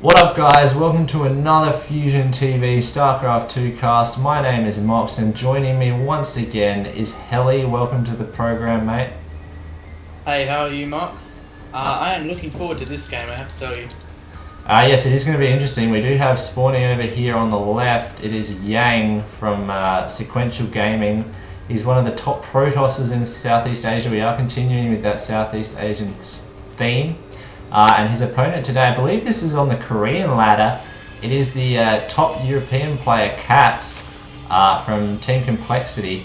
What up guys, welcome to another Fusion TV StarCraft 2 cast. My name is Mox and joining me once again is Helly. Welcome to the program, mate. Hey, how are you, Mox? I am looking forward to this game, I have to tell you. Yes, it is going to be interesting. We do have spawning over here on the left. It is Yang from Sequential Gaming. He's one of the top Protosses in Southeast Asia. We are continuing with that Southeast Asian theme. And his opponent today, I believe this is on the Korean ladder. It is the top European player, coLCatz, from Team Complexity.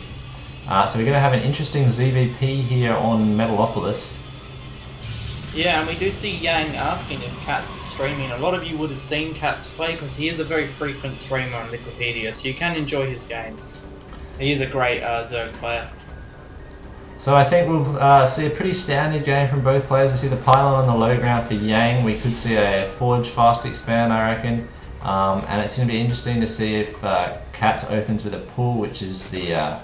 So we're going to have an interesting ZVP here on Metalopolis. Yeah, and we do see Yang asking if coLCatz is streaming. A lot of you would have seen coLCatz play because he is a very frequent streamer on Wikipedia, so you can enjoy his games. He is a great Zerg player. So I think we'll see a pretty standard game from both players. We see the pylon on the low ground for Yang. We could see a Forge fast expand, I reckon. And it's going to be interesting to see if coLCatz opens with a pull, which is the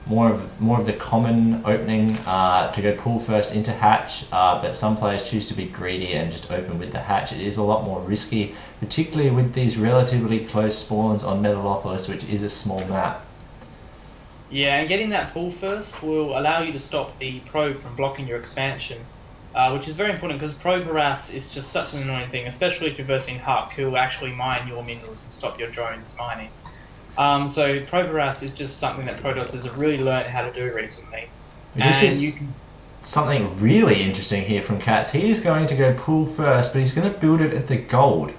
more of the common opening to go pull first into hatch. But some players choose to be greedy and just open with the hatch. It is a lot more risky, particularly with these relatively close spawns on Metalopolis, which is a small map. Yeah, and getting that pull first will allow you to stop the probe from blocking your expansion, which is very important because probe harass is just such an annoying thing, especially if you're versing Huck, who will actually mine your minerals and stop your drones mining. So probe harass is just something that Protosses have really learned how to do recently. Something really interesting here from coLCatz. He is going to go pull first, but he's going to build it at the gold,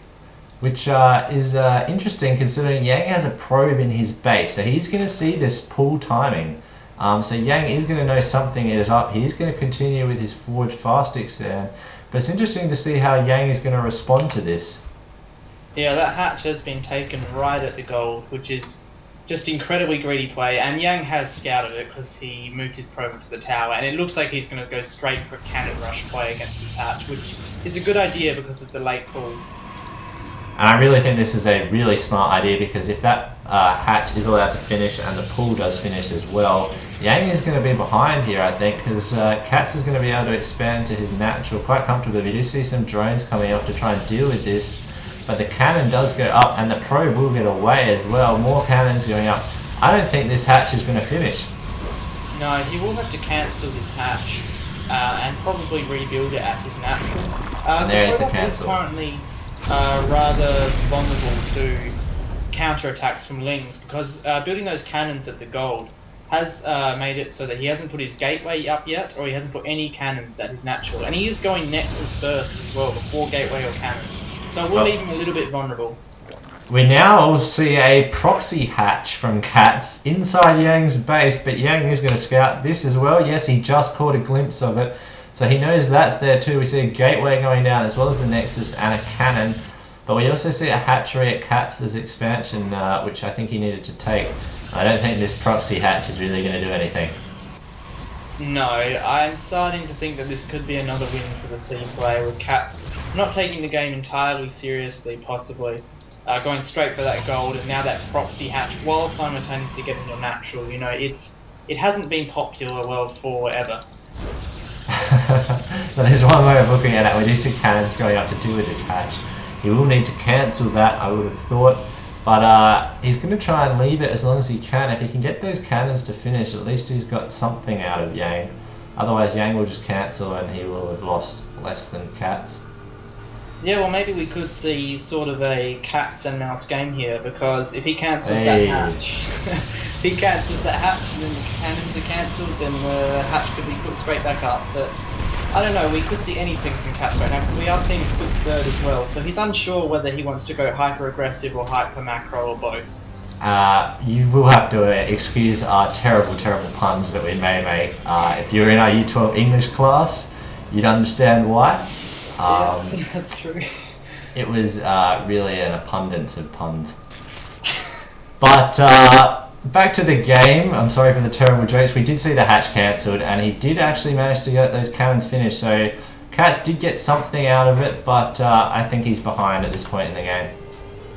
which is interesting considering Yang has a probe in his base, so he's going to see this pull timing. So Yang is going to know something is up. He's going to continue with his Forge fast extend, but it's interesting to see how Yang is going to respond to this. Yeah, that hatch has been taken right at the gold, which is just incredibly greedy play, and Yang has scouted it because he moved his probe into the tower, and it looks like he's going to go straight for a cannon rush play against his hatch, which is a good idea because of the late pull. And I really think this is a really smart idea because if that hatch is allowed to finish and the pull does finish as well, Yang is going to be behind here, I think, because coLCatz is going to be able to expand to his natural quite comfortably. We do see some drones coming up to try and deal with this, but the cannon does go up and the probe will get away as well. More cannons going up. I don't think this hatch is going to finish. No, he will have to cancel this hatch and probably rebuild it at his natural. And there is the cancel. Currently rather vulnerable to counter-attacks from Lings because building those cannons at the gold has made it so that he hasn't put his gateway up yet, or he hasn't put any cannons at his natural, and he is going Nexus first as well before gateway or cannon, so it will leave him a little bit vulnerable. We now see a proxy hatch from coLCatz inside Yang's base, but Yang is going to scout this as well. Yes, he just caught a glimpse of it. So he knows that's there too. We see a gateway going down as well as the Nexus and a cannon. But we also see a hatchery at coLCatz's expansion, which I think he needed to take. I don't think this proxy hatch is really going to do anything. No, I'm starting to think that this could be another win for the C player with coLCatz not taking the game entirely seriously, possibly. Going straight for that gold and now that proxy hatch while simultaneously getting your natural. You know, it hasn't been popular World 4 ever. So there's one way of looking at it. We do see cannons going up to deal with this hatch. He will need to cancel that, I would have thought, but he's going to try and leave it as long as he can. If he can get those cannons to finish, at least he's got something out of Yang. Otherwise Yang will just cancel and he will have lost less than coLCatz. Yeah, well maybe we could see sort of a cats and mouse game here, because if he cancels that hatch, if he cancels that hatch and then the cannons are cancelled, then the hatch could be put straight back up. But I don't know, we could see anything from coLCatz right now, because we are seeing a quick third as well, so he's unsure whether he wants to go hyper aggressive or hyper macro or both. You will have to excuse our terrible puns that we may make. If you're in our U12 English class, you'd understand why. Yeah, that's true. It was really an abundance of puns. But back to the game. I'm sorry for the terrible jokes. We did see the hatch cancelled, and he did actually manage to get those cannons finished. So coLCatz did get something out of it, but I think he's behind at this point in the game.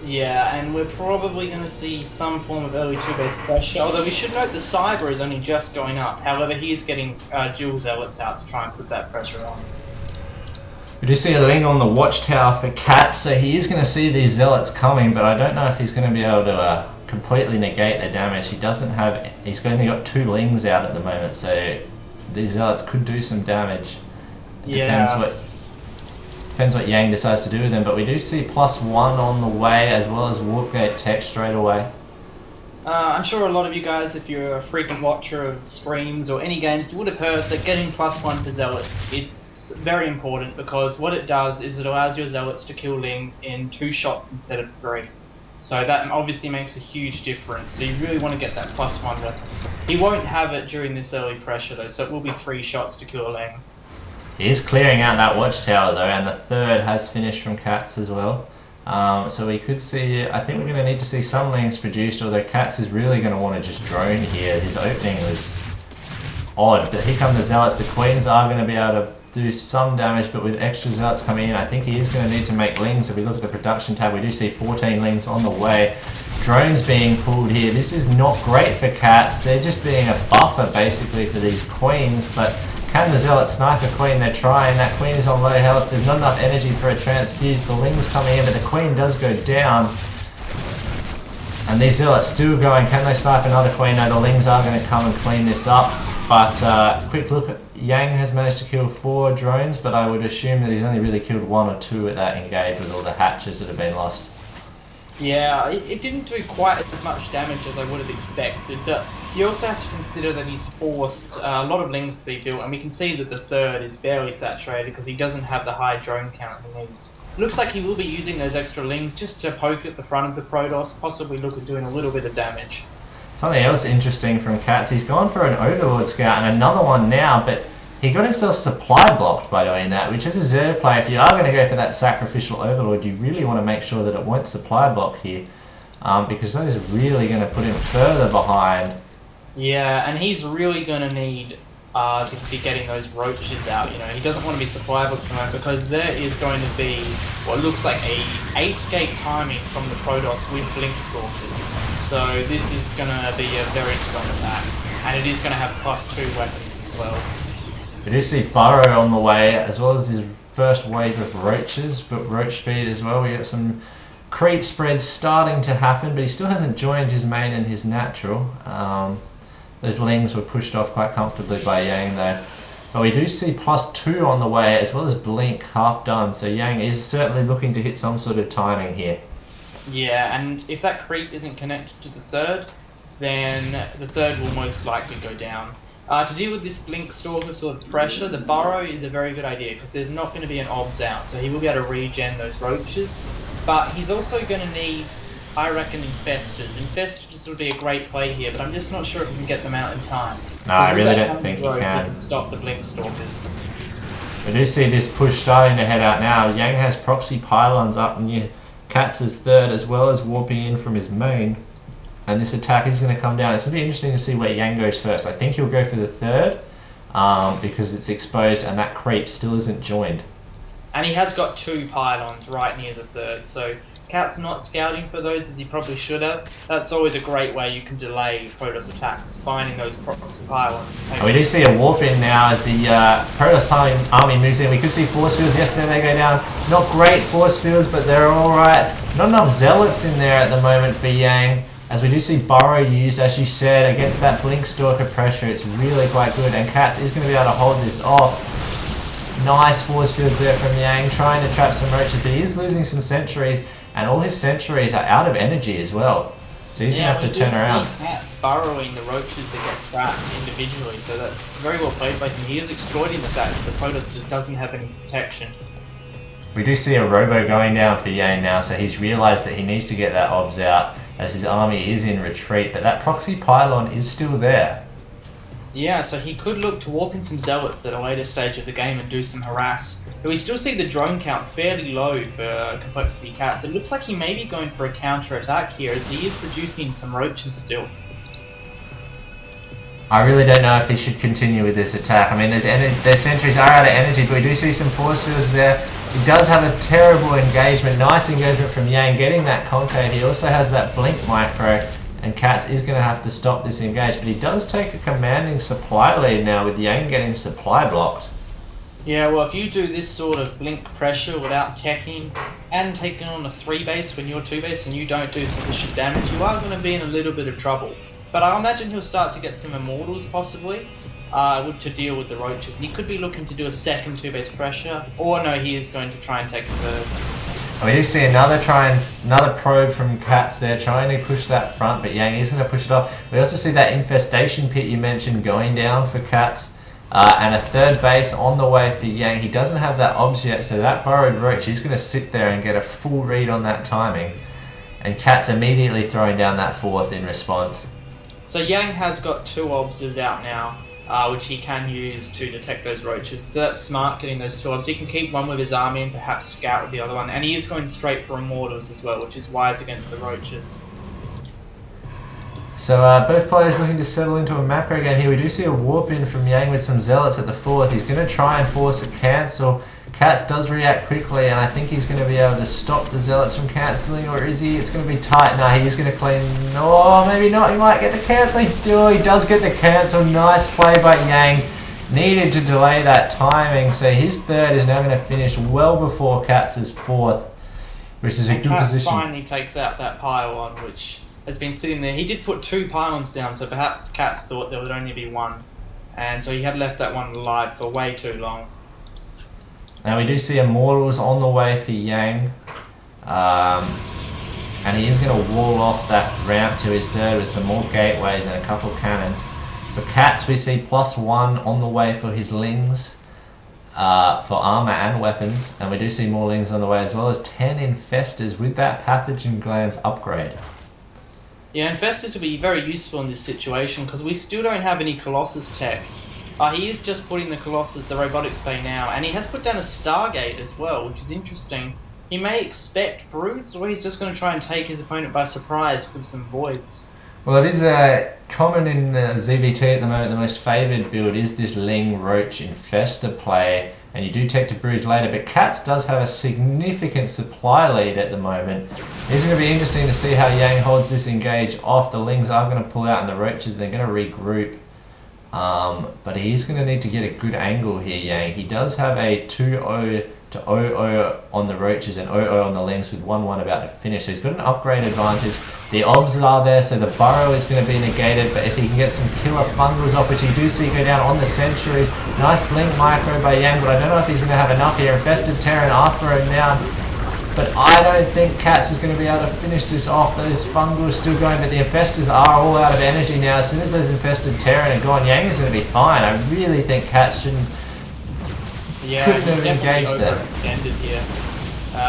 Yeah, and we're probably going to see some form of early 2-base pressure, although we should note the Cyber is only just going up. However, he is getting dual Zealots out to try and put that pressure on. We do see a Ling on the watchtower for Katz, so he is going to see these zealots coming, but I don't know if he's going to be able to completely negate their damage. He's only got 2 Lings out at the moment, so these zealots could do some damage. Depends what Yang decides to do with them, but we do see +1 on the way, as well as warp gate tech straight away. I'm sure a lot of you guys, if you're a frequent watcher of streams or any games, would have heard that getting +1 for zealots, it's very important, because what it does is it allows your zealots to kill Lings in 2 shots instead of 3. So that obviously makes a huge difference, so you really want to get that +1 weapon. He won't have it during this early pressure though, so it will be 3 shots to kill a Ling. He is clearing out that watchtower though, and the 3rd has finished from Katz as well. So we could see, I think we're going to need to see some Lings produced, although Katz is really going to want to just drone here. His opening was odd, but here come the zealots. The queens are going to be able to do some damage, but with extra zealots coming in, I think he is going to need to make Lings. If we look at the production tab, we do see 14 Lings on the way. Drones being pulled here. This is not great for Katz. They're just being a buffer basically for these queens, but can the zealots snipe a queen? They're trying. That queen is on low health. There's not enough energy for a transfuse. The Ling's coming in, but the queen does go down. And these zealots still going. Can they snipe another queen? No, the Lings are going to come and clean this up. But quick look at Yang has managed to kill 4 drones, but I would assume that he's only really killed 1 or 2 at that engage with all the hatches that have been lost. Yeah, it didn't do quite as much damage as I would have expected, but you also have to consider that he's forced a lot of Lings to be built, and we can see that the 3rd is barely saturated because he doesn't have the high drone count he needs. Looks like he will be using those extra Lings just to poke at the front of the Protoss, possibly look at doing a little bit of damage. Something else interesting from Katz, he's gone for an Overlord Scout and another one now, but he got himself supply blocked by doing that, which as a Zerg player, if you are going to go for that sacrificial Overlord, you really want to make sure that it won't supply block here, because that is really going to put him further behind. Yeah, and he's really going to need to be getting those roaches out. You know, he doesn't want to be supply blocked tonight because there is going to be what looks like a 8-gate timing from the Protoss with Blink Stalkers. So this is going to be a very strong attack, and it is going to have +2 weapons as well. We do see Burrow on the way, as well as his first wave of roaches, but roach speed as well. We get some creep spreads starting to happen, but he still hasn't joined his main and his natural. Those Lings were pushed off quite comfortably by Yang though. But we do see +2 on the way, as well as Blink half done, so Yang is certainly looking to hit some sort of timing here. Yeah, and if that creep isn't connected to the 3rd, then the 3rd will most likely go down. To deal with this Blink Stalker sort of pressure, the Burrow is a very good idea because there's not going to be an obs out, so he will be able to regen those roaches. But he's also going to need, I reckon, Infestors. Infestors would be a great play here, but I'm just not sure if we can get them out in time. No, I really don't think you can. Stop the Blink Stalkers. We do see this push starting to head out now. Yang has proxy pylons up near Katz's 3rd, as well as warping in from his main. And this attack is going to come down. It's going to be interesting to see where Yang goes first. I think he'll go for the 3rd because it's exposed and that creep still isn't joined. And he has got 2 pylons right near the 3rd, so Kat's not scouting for those as he probably should have. That's always a great way you can delay Protoss attacks, finding those proxy pylons. And we do see a warp in now as the Protoss army moves in. We could see force fields. Yes, there they go down. Not great force fields, but they're alright. Not enough zealots in there at the moment for Yang. As we do see Burrow used, as you said, against that Blink Stalker pressure, it's really quite good, and Katz is going to be able to hold this off. Nice force fields there from Yang, trying to trap some roaches, but he is losing some sentries, and all his sentries are out of energy as well. So he's going to have to turn around. Katz burrowing the roaches that get trapped individually, so that's very well played by him. He is exploiting the fact that the Protoss just doesn't have any protection. We do see a robo going down for Yang now, so he's realised that he needs to get that obs out, as his army is in retreat, but that proxy pylon is still there. Yeah, so he could look to warp in some zealots at a later stage of the game and do some harass. But we still see the drone count fairly low for Complexity Katz. It looks like he may be going for a counter attack here as he is producing some roaches still. I really don't know if he should continue with this attack. I mean, their sentries are out of energy, but we do see some force fields there. He does have a terrible engagement, nice engagement from Yang, getting that concave. He also has that blink micro, and Katz is going to have to stop this engage, but he does take a commanding supply lead now with Yang getting supply blocked. Yeah, well, if you do this sort of blink pressure without teching and taking on a 3 base when you're 2 base and you don't do sufficient damage, you are going to be in a little bit of trouble. But I imagine he'll start to get some immortals possibly to deal with the roaches. And he could be looking to do a second 2 base pressure, or no, he is going to try and take a third. We do see another probe from coLCatz there trying to push that front, but Yang is going to push it off. We also see that infestation pit you mentioned going down for coLCatz. And a third base on the way for Yang. He doesn't have that obs yet, so that burrowed roach, he's going to sit there and get a full read on that timing. And coLCatz immediately throwing down that fourth in response. So Yang has got 2 obses out now, which he can use to detect those roaches. So that's smart, getting those 2 obs. He can keep one with his army and perhaps scout with the other one. And he is going straight for immortals as well, which is wise against the roaches. So both players looking to settle into a macro game here. We do see a warp in from Yang with some zealots at the fourth. He's going to try and force a cancel. coLCatz does react quickly, and I think he's going to be able to stop the zealots from cancelling, or is he? It's going to be tight. No, he's going to clean. No, maybe not. He might get the cancel. He does get the cancel. Nice play by Yang. Needed to delay that timing, so his third is now going to finish well before coLCatz's fourth, which is a good position. Finally takes out that pylon, which has been sitting there. He did put 2 pylons down, so perhaps coLCatz thought there would only be 1, and so he had left that one alive for way too long. Now we do see immortals on the way for Yang, and he is going to wall off that ramp to his third with some more gateways and a couple cannons. For coLCatz we see +1 on the way for his lings, for armor and weapons, and we do see more lings on the way, as well as 10 infestors with that pathogen glands upgrade. Yeah, infestors will be very useful in this situation because we still don't have any Colossus tech. He is just putting the Colossus, the robotics bay now, and he has put down a Stargate as well, which is interesting. He may expect broods, or he's just going to try and take his opponent by surprise with some voids. Well, it is common in ZVT at the moment. The most favoured build is this Ling Roach Infestor play, and you do take to bruise later, but coLCatz does have a significant supply lead at the moment. It's going to be interesting to see how Yang holds this engage off. The Lings are going to pull out, and the Roaches, they're going to regroup. But he's going to need to get a good angle here, Yang. He does have a 2-0 to 0-0 on the Roaches and 0-0 on the Lings with 1-1 about to finish. So he's got an upgrade advantage. The obs are there, so the burrow is going to be negated, but if he can get some killer fungals off, which you do see go down on the sentries. Nice blink micro by Yang, but I don't know if he's going to have enough here. Infested Terran after him now. But I don't think coLCatz is going to be able to finish this off. Those fungals still going, but the infestors are all out of energy now. As soon as those infested Terran are gone, Yang is going to be fine. I really think coLCatz couldn't have engaged that. Extended here.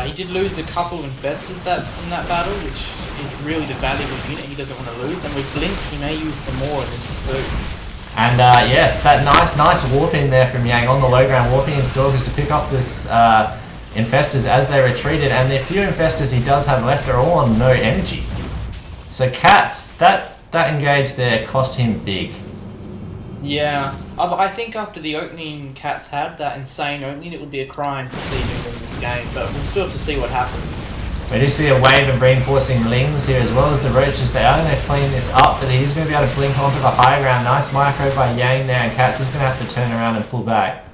He did lose a couple of infestors in that battle, which is really the valuable unit he doesn't want to lose. And with Blink, he may use some more in this pursuit. And yes, that nice warp in there from Yang on the low ground, warping in Stalkers to pick up this infestors as they retreated, and the few infestors he does have left are all on no energy. So coLCatz, that engage there cost him big. Yeah, I think after the opening coLCatz had, that insane opening, it would be a crime to see him win this game, but we'll still have to see what happens. We do see a wave of reinforcing Lings here, as well as the Roaches. They are going to clean this up, but he's going to be able to blink onto the high ground. Nice micro by Yang there, and coLCatz is going to have to turn around and pull back.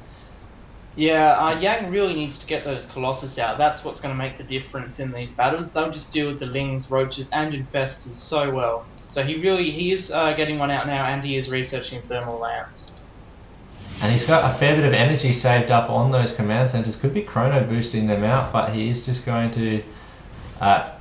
Yeah, Yang really needs to get those Colossus out. That's what's going to make the difference in these battles. They'll just deal with the Lings, Roaches, and Infestors so well. So he is getting one out now, and he is researching thermal lamps. And he's got a fair bit of energy saved up on those command centers. Could be chrono boosting them out, but he is just going to...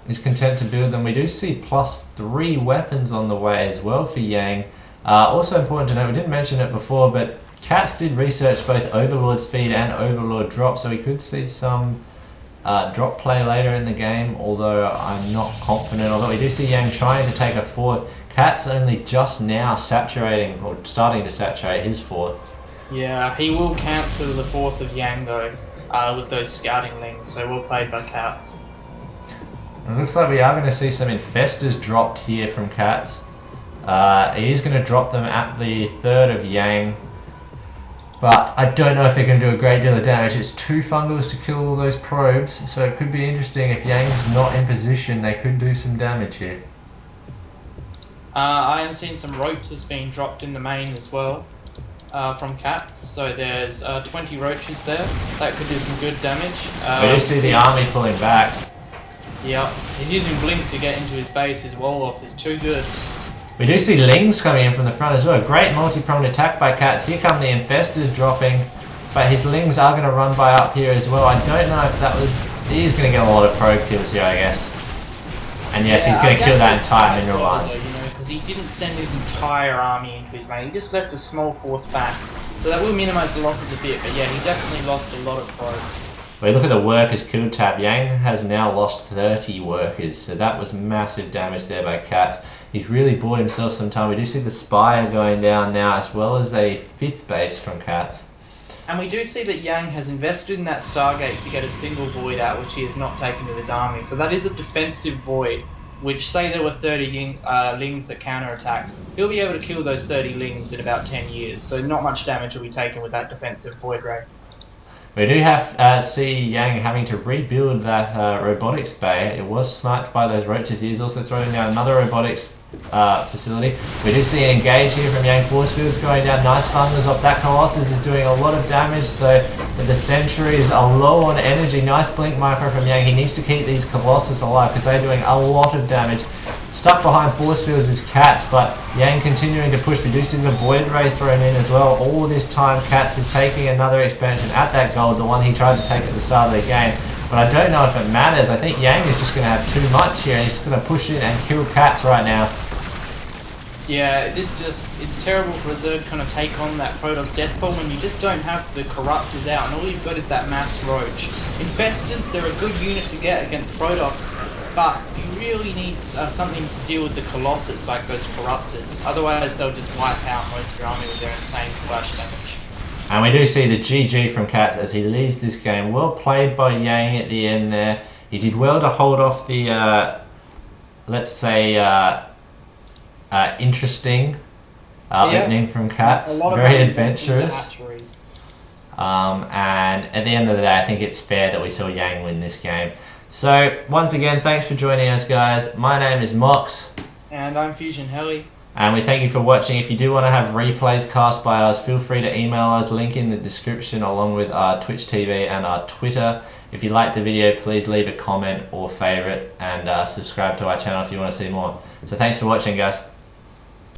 is content to build them. We do see +3 weapons on the way as well for Yang. Also important to note, we didn't mention it before, but coLCatz did research both Overlord speed and Overlord drop, so we could see some drop play later in the game, although I'm not confident. Although we do see Yang trying to take a fourth. coLCatz only just now saturating, or starting to saturate his fourth. Yeah, he will cancel the fourth of Yang though, with those scouting lings, so well played by coLCatz. It looks like we are going to see some infestors dropped here from coLCatz. He's going to drop them at the third of Yang. But I don't know if they're going to do a great deal of damage. It's 2 fungals to kill all those probes, so it could be interesting. If Yang's not in position, they could do some damage here. I am seeing some roaches being dropped in the main as well. from Cats. So there's 20 roaches there. That could do some good damage. We do see the army pulling back. Yeah, he's using Blink to get into his base. His wall-off is too good. We do see Lings coming in from the front as well. Great multi-pronged attack by Cats. Here come the Infestors dropping. But his Lings are going to run by up here as well. I don't know if that was... He's going to get a lot of probe kills here, I guess. And yes, he's going to kill that entire mineral line. Because he didn't send his entire army into his main. He just left a small force back. So that will minimise the losses a bit. But yeah, he definitely lost a lot of probes. We look at the workers killed tab. Yang has now lost 30 workers. So that was massive damage there by Cats. He's really bought himself some time. We do see the Spire going down now, as well as a 5th base from Cats. And we do see that Yang has invested in that Stargate to get a single void out, which he has not taken to his army. So that is a defensive void, which say there were 30 Lings that counterattacked. He'll be able to kill those 30 Lings in about 10 years. So not much damage will be taken with that defensive void ray. We do have see Yang having to rebuild that robotics bay. It was sniped by those roaches. He's also throwing down another robotics facility. We do see an engage here from Yang force fields going down. Nice thunders off that Colossus is doing a lot of damage though. The sentries are low on energy. Nice blink micro from Yang. He needs to keep these Colossus alive because they're doing a lot of damage. Stuck behind force fields is Cats, but Yang continuing to push, reducing the Void Ray thrown in as well. All this time Cats is taking another expansion at that gold, the one he tried to take at the start of the game. But I don't know if it matters. I think Yang is just going to have too much here, and he's going to push in and kill Cats right now. Yeah, it's terrible for a Zerg kind of take on that Protoss Death Ball when you just don't have the Corruptors out, and all you've got is that Mass Roach. Infestors, they're a good unit to get against Protoss, but you really need something to deal with the Colossus like those Corruptors. Otherwise, they'll just wipe out most of your army with their insane splash damage. And we do see the GG from Cats as he leaves this game. Well played by Yang at the end there. He did well to hold off the, let's say, interesting opening from Cats. Very adventurous. And at the end of the day, I think it's fair that we saw Yang win this game. So, once again, thanks for joining us, guys. My name is Mox. And I'm Fusion Heli. And we thank you for watching. If you do want to have replays cast by us, feel free to email us. Link in the description along with our Twitch TV and our Twitter. If you liked the video, please leave a comment or favourite and subscribe to our channel if you want to see more. So thanks for watching, guys.